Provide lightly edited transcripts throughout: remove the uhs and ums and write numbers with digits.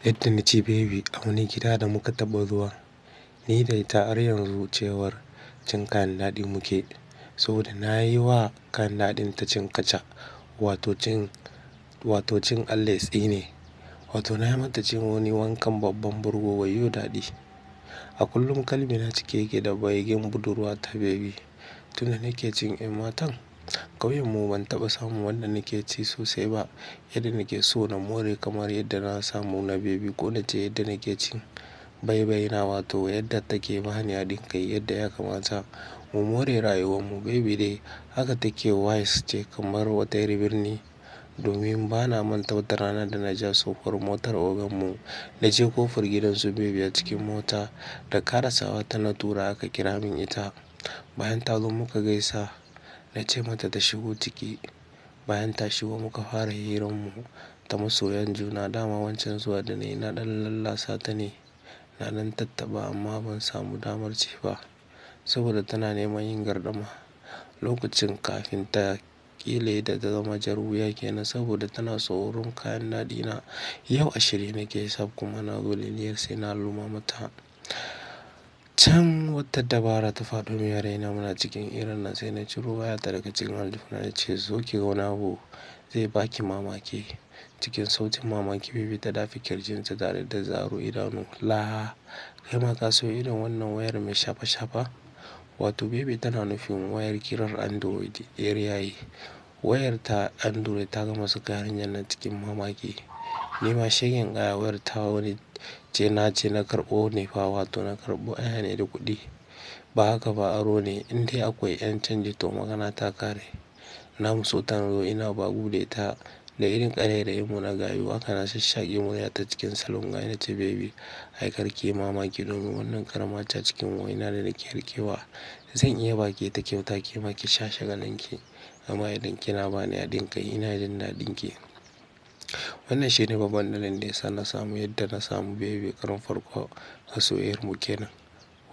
Yadda na ce baby a wani gida da muka taɓa zuwa, ni da ita har yanzu cewar cin kayan daɗi muke. Saboda na yi wa kayan daɗin ta cin kaca, wato cin Allah ya tsine. Wato na yi mata cin wani wankan babban bargo wayyo daɗi. A kullum kalbi na cike yake da begen budurwa ta baby. Tunda nake cin 'yan matan ƙauyen mu ban taɓa samun wanda nake ci sosai ba yadda nake so na more kamar yadda na samu na baby ko na ce yadda nake cin bai na wato yadda take bani haɗin kai yadda ya kamata mu more rayuwar mu. Baby dai haka take wise ce kamar wata yar birni. Domin bana manta wata rana da na ja tsohuwar motar ogan mu na je ƙofar gidansu baby a cikin mota da ƙarasawa ta na tura aka kira min ita. Bayan ta zo muka gaisa na ce mata ta shigo ciki. Bayan ta shigo muka fara hirar mu ta masoyan juna. Dama wancan zuwa da na yi na ɗan lallasa ta ne, na ɗan tattaɓa amma ban samu damar ci ba saboda tana neman yin gardama lokacin kafin ta ƙile da ta zama jar wuya kenan saboda tana tsoron kayan daɗi na. Yau a shirye nake sab kuma na zo da niyyar sai na luma mata. Can wata dabara ta faɗo min a raina muna cikin hirar nan sai na ciro wayata daga cikin aljihuna na ce zo ki ga wani abu zai baki mamaki. Cikin sautin mamaki baby ta dafe ƙirjinta tare da zaro idanu. La! Kai ma ka so irin wannan wayar mai shafa shafa? Wato baby tana nufin wayar kirar Android yar yayi. Wayar ta Android ta gama saka yarinyar nan cikin mamaki. Ni ma shegen ƙaya wayar ta wani ce na karɓo ne fa wato na karɓo aya ne da kuɗi. Ba haka ba aro ne in dai akwai 'yan canji to magana ta ƙare. Na musu ta zo ina bagu da ita da irin ƙarairayin mu na gayu haka na shashshake murya ta cikin salon gaya na ce baby ai kar kiyi mamaki domin wannan ƙarama ce a cikin waina da nake riƙewa. Zan iya baki ta kyauta ke ma ki sha shagalin ki amma idan kina bani haɗin kai ina jin daɗin ki. Wannan shine babban dalilin da ya sa na samu yadda na samu baby karon farko a soyayyar mu kenan.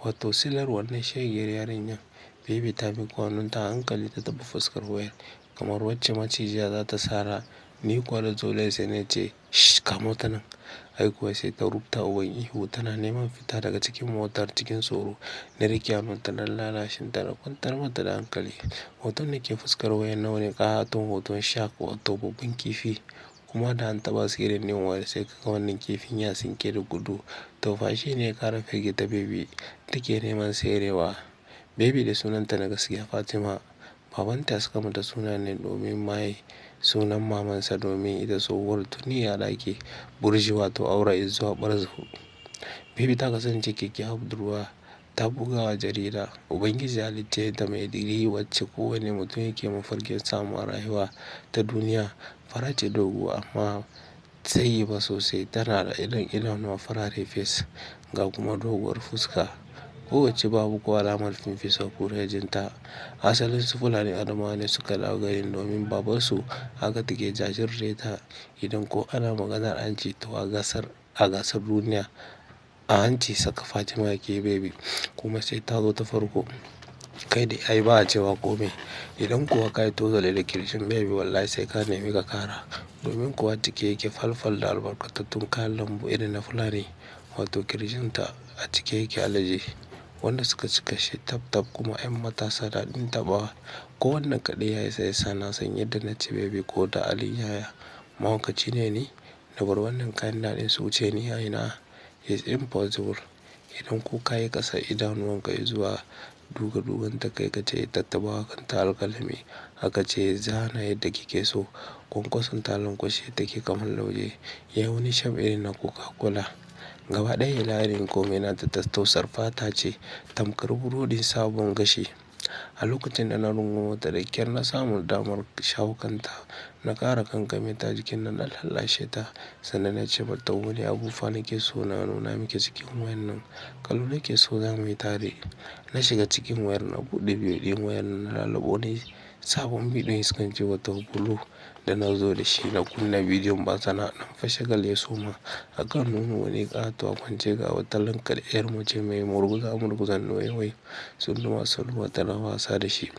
Wato silar wannan shegiyar yarinyar baby ta miƙo hannunta a hankali ta taɓa fuskar wayar kamar wacce macijiya za ta sara. Ni kuwa da zolaya sai na ce shh kamo ta nan. Ai kuwa sai ta rubta uban ihu tana neman fita daga cikin motar cikin tsoro. Na riƙe hannunta don lalashin ta na kwantar mata da hankali. Hoton da ke fuskar wayar na wani ƙaton hoton shark wato babban kifi kuma da an taɓa screen ɗin wayar sai ka ga wannan kifin ya sinke da gudu. To fa shi ne ya ƙara firgita baby take neman serewa. Baby da sunanta na gaskiya Fatima. Babanta ya saka mata suna ne domin maye sunan mamansa domin ita tsohuwar tuni a ɗaki burji wato aure izuwa ɓarzu. Baby ta kasance kyakkyawar budurwa ta buga wa jarida. Ubangiji ya halicce ta mai digiri wacce kowane mutum yake mafarkin samu a rayuwa ta duniya. Fara ce doguwa amma tsayi ba sosai tana da idanuwa farare fes ga kuma doguwar fuska. Kowacce babu ko alamar finfiso ko kurejinta. Asalin su Fulani Adamawa ne suka dawo garin domin babarsu haka take jajirce idan ko ana maganar hanci to a gasar duniya a hanci saka Fatima yake baby kuma sai ta zo ta farko. Kai dai ai ba a cewa kome. Idan kuwa ka yi tozali da ƙirjin baby wallahi sai ka nemi ka ƙara. Domin kuwa cike yake falfal da albarkatattun kayan lambu irin na Fulani wato ƙirjinta a cike yake alaji wanda suka cika shi tab kuma 'yan matasa daɗin taɓawa. Ko wannan kaɗai ya isa ya sa na san yadda na ci baby ko da halin yaya. Mahaukaci ne ni na bar wannan kayan daɗin su wuce ni a ina is impossible. Idan ko ka yi ƙasa idanuwan ka izuwa duga ta kai ka ce tattaɓa kan ta alƙalami haka ce zana yadda kike so. Kwankwason ta lanƙwashe take kamar lauje. Yayi wani shap irin na Coca-Cola. Gaba ɗaya ilayarin komai na ta tattausar fata ce tamkar burodin sabon gashi. A lokacin da na rungumo ta da ƙyar na samu damar shawo kanta na ƙara kankame ta jikin na lallashe ta sannan na ce mata wani abu fa nake so na nuna miki cikin wayar nan. Kallo nake so za mu yi tare. Na shiga cikin wayar na buɗe bidiyo ɗin wayar na lallaɓo ne sabon bidiyon iskanci wato blue da na zo da shi na kunna bidiyon batsa na ɗan fashe gal ya soma. Aka nuna wani ƙato a kwance ga wata lankar 'yar mace mai murguza murguzan wai sunduma tana wasa da shi.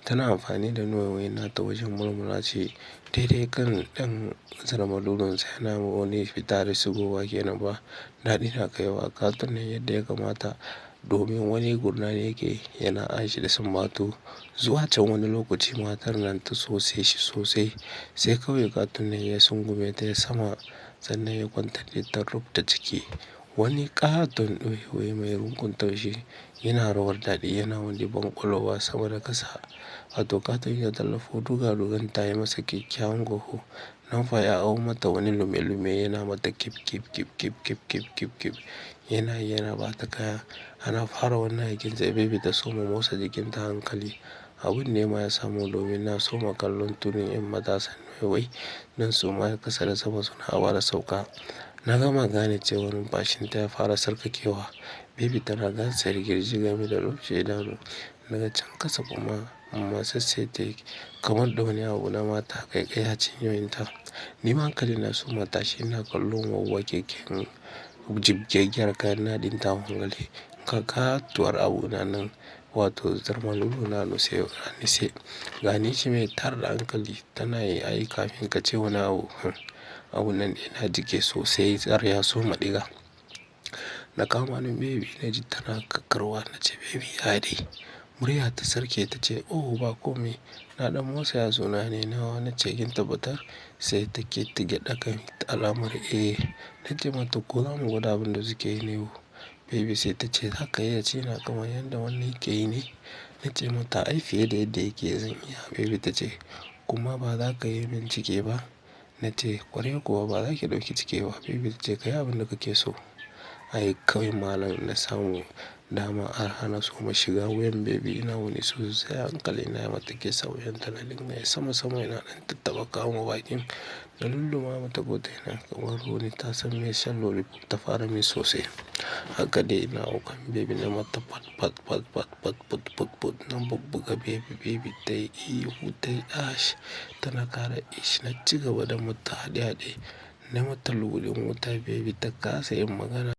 Tana amfani da nuna nata wajen murmura ce daidai kan ɗan zarmalulun sai yana wani fita da shigowa kenan ba. Daɗi na kaiwa katon nan yadda ya kamata domin wani gurnani yake yana aiki da sumbatu. Zuwa can wani lokaci matar nan ta sosai shi sosai sai kawai katon nan ya sungume ta ya sama sannan ya kwantar da ita rub da ciki. Wani ƙaton ɗoyi mai rungun taushi yana rawar daɗi yana wani banƙolowa sama da ƙasa. Wato katon ya tallafo duga dugan ta yi masa kyakkyawan goho. Nan fa ya hau mata wani lume lume yana mata kip kip kip kip kip kip kip kip yana ba ta kaya. Ana fara wannan aikin sai baby ta soma motsa jikinta hankali. Abun ne ma ya samu domin na soma kallon tunin 'yan matasan wai don su ma ƙasa da sama suna hawa da sauka. Na gama gane cewa numfashinta ya fara sarƙaƙewa. Baby tana gasar girji game da lumshe idanu daga can ƙasa kuma matsatstse kamar da wani abu na mata ƙaiƙayi a cinyoyinta. Ni ma hankali na soma tashi ina kallon wauwa keken jibgegiyar kayan naɗin ta wangale. Ƙatuwar abu na nan wato zarmalulu na nuse gani shi mai tar da hankali tana yi ai kafin ka ce wani abu. Abun nan yana jike sosai tsar ya soma ɗiga. Na kama hannun baby na ji tana kakkarwa na ce baby ya dai. Murya ta sarƙe ta ce oh ba kome na ɗan motsa yatsuna ne nawa na ce kin tabbatar sai take ta gyaɗa kai alamar eh. Na ce mata ko zamu gwada abin da suke yi ne yau. Baby sai ta ce za ka iya ci na kamar yadda wannan yake yi ne. Na ce mata ai fiye da yadda yake zan iya. Baby ta ce kuma ba za ka yi min cike ba. Na ce ƙwarai kuwa ba za ki ɗauki cike ba. Baby ta ce ka yi abin da kake so. Ai kawai malam na samu dama har na soma shiga wuyan baby ina wuni sosai hankali na ya mata kisa wuyan ta na dinga sama sama ina ɗan tattaba kamo bakin. Na lulluma mata kotai na kamar wani ta san me shan lollipop ta fara min sosai. Haka dai ina haukan baby na mata pat pat pat pat pat put put put na bubbuga baby ta yi ihu ta yi ash tana ƙara ish na ci gaba da mata haɗe haɗe na mata lugude wuta baby ta kasa yin magana.